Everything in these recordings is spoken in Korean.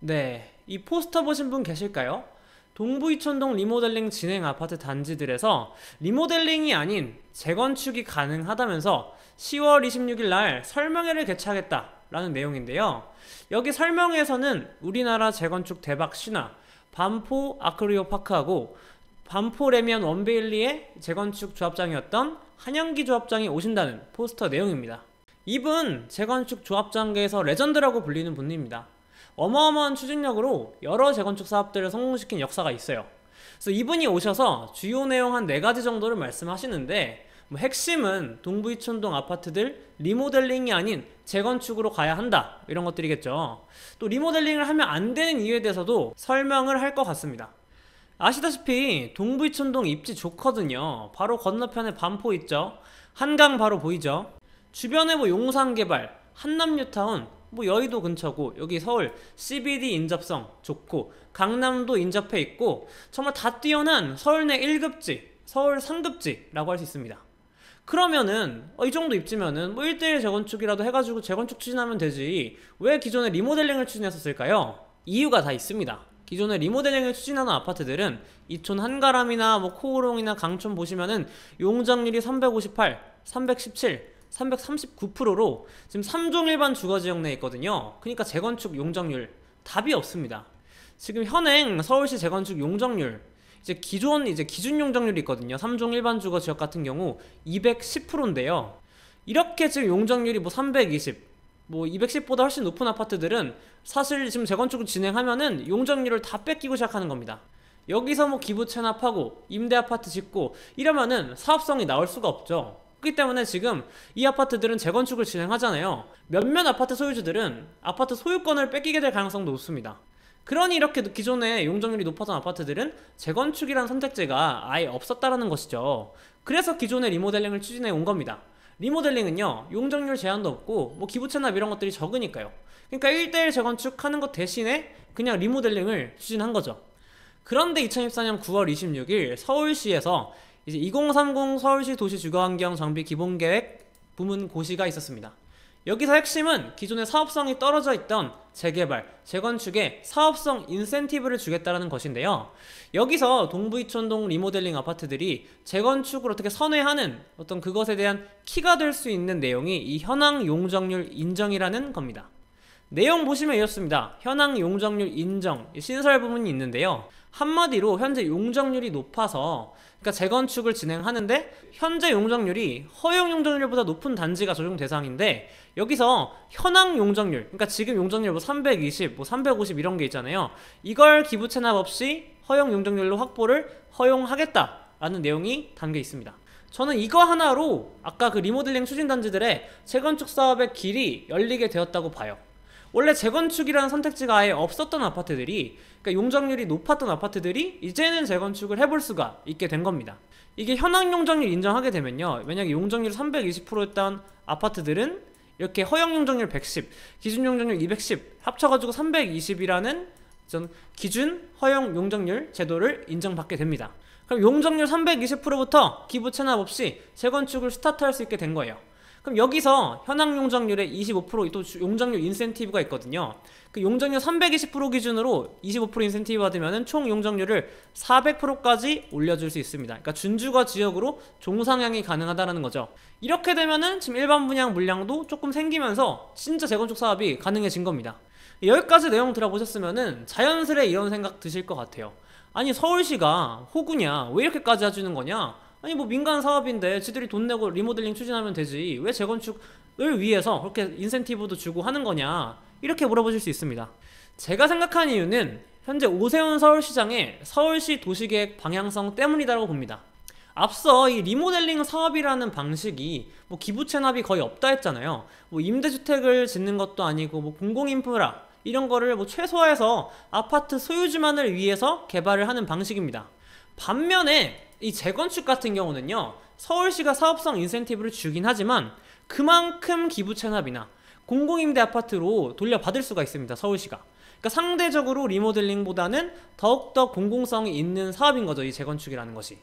네, 이 포스터 보신 분 계실까요? 동부이촌동 리모델링 진행 아파트 단지들에서 리모델링이 아닌 재건축이 가능하다면서 10월 26일 날 설명회를 개최하겠다라는 내용인데요. 여기 설명회에서는 우리나라 재건축 대박 신화 반포 아크리오 파크하고 반포 레미안 원베일리의 재건축 조합장이었던 한영기 조합장이 오신다는 포스터 내용입니다. 이분 재건축 조합장계에서 레전드라고 불리는 분입니다. 어마어마한 추진력으로 여러 재건축 사업들을 성공시킨 역사가 있어요. 그래서 이분이 오셔서 주요 내용 한 4가지 정도를 말씀하시는데, 핵심은 동부이촌동 아파트들 리모델링이 아닌 재건축으로 가야 한다, 이런 것들이겠죠. 또 리모델링을 하면 안 되는 이유에 대해서도 설명을 할 것 같습니다. 아시다시피 동부이촌동 입지 좋거든요. 바로 건너편에 반포 있죠. 한강 바로 보이죠. 주변에 용산개발, 한남뉴타운, 여의도 근처고, 여기 서울 CBD 인접성 좋고, 강남도 인접해 있고, 정말 다 뛰어난 서울 내 1급지, 서울 3급지라고 할 수 있습니다. 그러면은 이 정도 입지면은 1대1 재건축이라도 해가지고 재건축 추진하면 되지, 왜 기존에 리모델링을 추진했었을까요? 이유가 다 있습니다. 기존에 리모델링을 추진하는 아파트들은 이촌 한가람이나 코오롱이나 강촌 보시면은 용적률이 358, 317, 339%로 지금 3종 일반 주거지역 내에 있거든요. 그러니까 재건축 용적률 답이 없습니다. 지금 현행 서울시 재건축 용적률, 기존 기준 용적률이 있거든요. 3종 일반 주거지역 같은 경우 210%인데요. 이렇게 지금 용적률이 320, 210보다 훨씬 높은 아파트들은 사실 지금 재건축을 진행하면은 용적률을 다 뺏기고 시작하는 겁니다. 여기서 기부 체납하고 임대 아파트 짓고 이러면은 사업성이 나올 수가 없죠. 그렇기 때문에 지금 이 아파트들은 재건축을 진행하잖아요. 몇몇 아파트 소유주들은 아파트 소유권을 뺏기게 될 가능성도 높습니다. 그러니 이렇게 기존에 용적률이 높았던 아파트들은 재건축이라는 선택지가 아예 없었다라는 것이죠. 그래서 기존의 리모델링을 추진해 온 겁니다. 리모델링은요, 용적률 제한도 없고 기부 체납 이런 것들이 적으니까요. 그러니까 1대1 재건축하는 것 대신에 그냥 리모델링을 추진한 거죠. 그런데 2024년 9월 26일 서울시에서 2030 서울시 도시주거환경 정비 기본계획 부문 고시가 있었습니다. 여기서 핵심은 기존의 사업성이 떨어져 있던 재개발, 재건축에 사업성 인센티브를 주겠다는 것인데요. 여기서 동부이촌동 리모델링 아파트들이 재건축을 어떻게 선회하는 어떤 그것에 대한 키가 될 수 있는 내용이 이 현황 용적률 인정이라는 겁니다. 내용 보시면 이렇습니다. 현황 용적률 인정, 신설 부분이 있는데요. 한마디로 현재 용적률이 높아서, 그러니까 재건축을 진행하는데 현재 용적률이 허용 용적률보다 높은 단지가 적용 대상인데, 여기서 현황 용적률, 그러니까 지금 용적률 320, 350 이런 게 있잖아요. 이걸 기부 체납 없이 허용 용적률로 확보를 허용하겠다라는 내용이 담겨 있습니다. 저는 이거 하나로 아까 그 리모델링 추진 단지들의 재건축 사업의 길이 열리게 되었다고 봐요. 원래 재건축이라는 선택지가 아예 없었던 아파트들이, 그러니까 용적률이 높았던 아파트들이 이제는 재건축을 해볼 수가 있게 된 겁니다. 이게 현황 용적률 인정하게 되면요, 만약에 용적률 320%였던 아파트들은 이렇게 허용 용적률 110, 기준 용적률 210 합쳐가지고 320이라는 기준 허용 용적률 제도를 인정받게 됩니다. 그럼 용적률 320%부터 기부 체납 없이 재건축을 스타트할 수 있게 된 거예요. 그럼 여기서 현황 용적률의 25% 또 용적률 인센티브가 있거든요. 그 용적률 320% 기준으로 25% 인센티브 받으면 총 용적률을 400%까지 올려줄 수 있습니다. 그러니까 준주거 지역으로 종상향이 가능하다는 거죠. 이렇게 되면은 지금 일반 분양 물량도 조금 생기면서 진짜 재건축 사업이 가능해진 겁니다. 여기까지 내용 들어보셨으면은 자연스레 이런 생각 드실 것 같아요. 아니, 서울시가 호구냐, 왜 이렇게까지 해주는 거냐, 아니 민간 사업인데 지들이 돈 내고 리모델링 추진하면 되지, 왜 재건축을 위해서 그렇게 인센티브도 주고 하는 거냐, 이렇게 물어보실 수 있습니다. 제가 생각하는 이유는 현재 오세훈 서울시장의 서울시 도시계획 방향성 때문이라고 봅니다. 앞서 이 리모델링 사업이라는 방식이 기부 체납이 거의 없다 했잖아요. 임대주택을 짓는 것도 아니고 공공인프라 이런 거를 최소화해서 아파트 소유주만을 위해서 개발을 하는 방식입니다. 반면에 이 재건축 같은 경우는요, 서울시가 사업성 인센티브를 주긴 하지만 그만큼 기부 체납이나 공공임대 아파트로 돌려받을 수가 있습니다, 서울시가. 그러니까 상대적으로 리모델링보다는 더욱더 공공성이 있는 사업인 거죠, 이 재건축이라는 것이.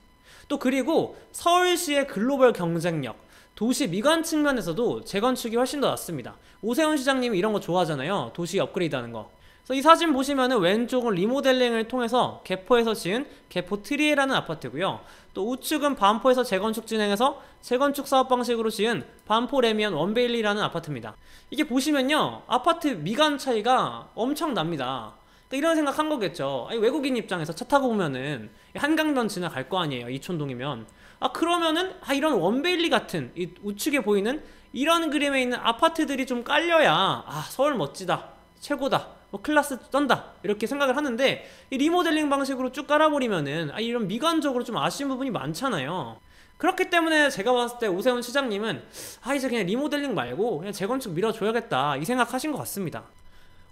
또 그리고 서울시의 글로벌 경쟁력, 도시 미관 측면에서도 재건축이 훨씬 더 낫습니다. 오세훈 시장님이 이런 거 좋아하잖아요, 도시 업그레이드 하는 거. 그래서 이 사진 보시면은 왼쪽은 리모델링을 통해서 개포에서 지은 개포 트리에라는 아파트고요. 또 우측은 반포에서 재건축 진행해서 재건축 사업 방식으로 지은 반포 레미안 원베일리라는 아파트입니다. 이게 보시면요, 아파트 미관 차이가 엄청납니다. 그러니까 이런 생각한 거겠죠. 아니, 외국인 입장에서 차 타고 보면은 한강변 지나갈 거 아니에요, 이촌동이면. 그러면은 이런 원베일리 같은 이 우측에 보이는 이런 그림에 있는 아파트들이 좀 깔려야 서울 멋지다, 최고다, 뭐 클래스 쩐다 이렇게 생각을 하는데, 이 리모델링 방식으로 쭉 깔아버리면은 이런 미관적으로 좀 아쉬운 부분이 많잖아요. 그렇기 때문에 제가 봤을 때 오세훈 시장님은 이제 그냥 리모델링 말고 그냥 재건축 밀어줘야겠다 이 생각하신 것 같습니다.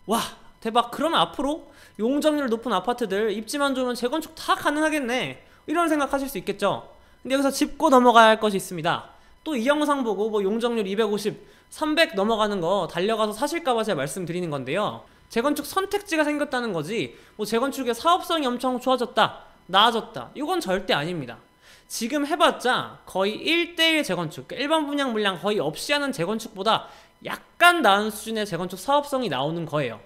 와, 대박. 그러면 앞으로 용적률 높은 아파트들 입지만 좋으면 재건축 다 가능하겠네, 이런 생각하실 수 있겠죠. 근데 여기서 짚고 넘어가야 할 것이 있습니다. 또 이 영상 보고 뭐 용적률 250, 300 넘어가는 거 달려가서 사실까봐 제가 말씀드리는 건데요, 재건축 선택지가 생겼다는 거지 뭐 재건축의 사업성이 엄청 좋아졌다, 나아졌다, 이건 절대 아닙니다. 지금 해봤자 거의 1대1 재건축, 그러니까 일반 분양 물량 거의 없이 하는 재건축보다 약간 나은 수준의 재건축 사업성이 나오는 거예요.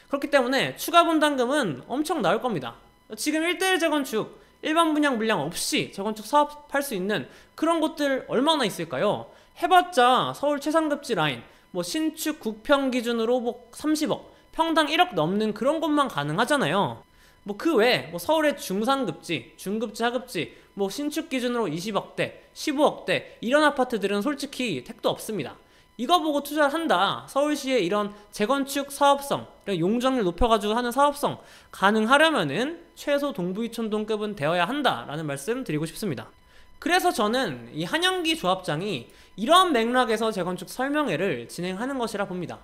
그렇기 때문에 추가 분담금은 엄청 나올 겁니다. 지금 1대1 재건축, 일반 분양 물량 없이 재건축 사업할 수 있는 그런 곳들 얼마나 있을까요? 해봤자 서울 최상급지 라인, 뭐 신축 국평 기준으로 뭐 30억, 평당 1억 넘는 그런 곳만 가능하잖아요. 뭐 그 외에 뭐 서울의 중상급지, 중급지, 하급지, 뭐 신축 기준으로 20억대, 15억대 이런 아파트들은 솔직히 택도 없습니다. 이거 보고 투자를 한다, 서울시의 이런 재건축 사업성, 이런 용적률 높여가지고 하는 사업성 가능하려면은 최소 동부이촌동급은 되어야 한다라는 말씀 드리고 싶습니다. 그래서 저는 이 한영기 조합장이 이런 맥락에서 재건축 설명회를 진행하는 것이라 봅니다.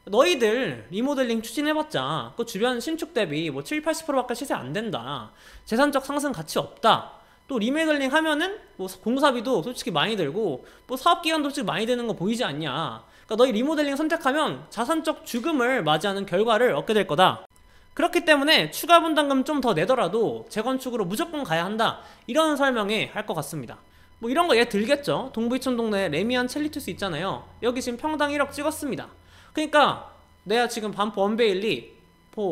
너희들 리모델링 추진해봤자 그 주변 신축 대비 뭐 7, 80%밖에 시세 안 된다, 재산적 상승 가치 없다, 또 리모델링 하면은 뭐 공사비도 솔직히 많이 들고 뭐 사업기간도 솔직히 많이 드는 거 보이지 않냐, 그러니까 너희 리모델링 선택하면 자산적 죽음을 맞이하는 결과를 얻게 될 거다. 그렇기 때문에 추가 분담금 좀 더 내더라도 재건축으로 무조건 가야 한다, 이런 설명에 할 것 같습니다. 뭐 이런 거 예를 들겠죠. 동부이촌 동네 레미안 첼리투스 있잖아요. 여기 지금 평당 1억 찍었습니다. 그러니까 내가 지금 반포 원베일리,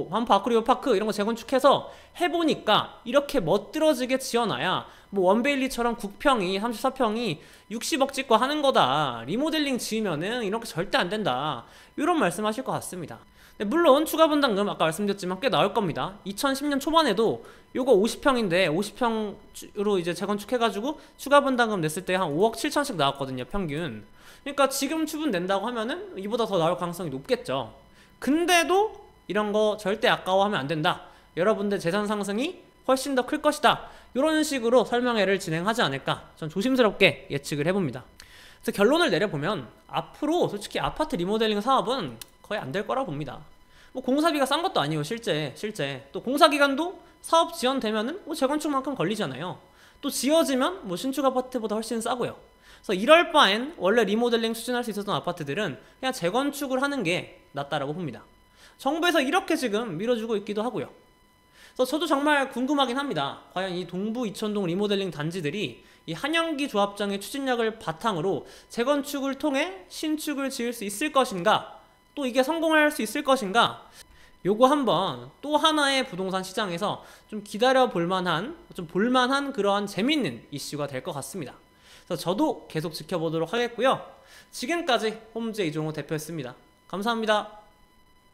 반포 아쿠리오파크 이런 거 재건축해서 해보니까 이렇게 멋들어지게 지어놔야 뭐 원베일리처럼 국평이 34평이 60억 찍고 하는 거다, 리모델링 지으면은 이렇게 절대 안 된다, 이런 말씀하실 것 같습니다. 물론 추가 분담금 아까 말씀드렸지만 꽤 나올 겁니다. 2010년 초반에도 요거 50평인데 50평으로 이제 재건축해가지고 추가 분담금 냈을 때 한 5억 7천씩 나왔거든요, 평균. 그러니까 지금 추분된다고 하면은 이보다 더 나올 가능성이 높겠죠. 근데도 이런 거 절대 아까워하면 안 된다, 여러분들 재산 상승이 훨씬 더 클 것이다, 이런 식으로 설명회를 진행하지 않을까 전 조심스럽게 예측을 해봅니다. 그래서 결론을 내려보면 앞으로 솔직히 아파트 리모델링 사업은 거의 안 될 거라 봅니다. 뭐 공사비가 싼 것도 아니에요, 실제 또 공사기간도 사업 지연되면은 뭐 재건축만큼 걸리잖아요. 또 지어지면 뭐 신축 아파트보다 훨씬 싸고요. 그래서 이럴 바엔 원래 리모델링 추진할 수 있었던 아파트들은 그냥 재건축을 하는 게 낫다라고 봅니다. 정부에서 이렇게 지금 밀어주고 있기도 하고요. 그래서 저도 정말 궁금하긴 합니다. 과연 이 동부 이촌동 리모델링 단지들이 이 한영기 조합장의 추진력을 바탕으로 재건축을 통해 신축을 지을 수 있을 것인가, 또 이게 성공할 수 있을 것인가, 요거 한번 또 하나의 부동산 시장에서 좀 기다려 볼만한, 좀 볼만한 그러한 재밌는 이슈가 될 것 같습니다. 그래서 저도 계속 지켜보도록 하겠고요. 지금까지 홈즈 이종호 대표였습니다. 감사합니다.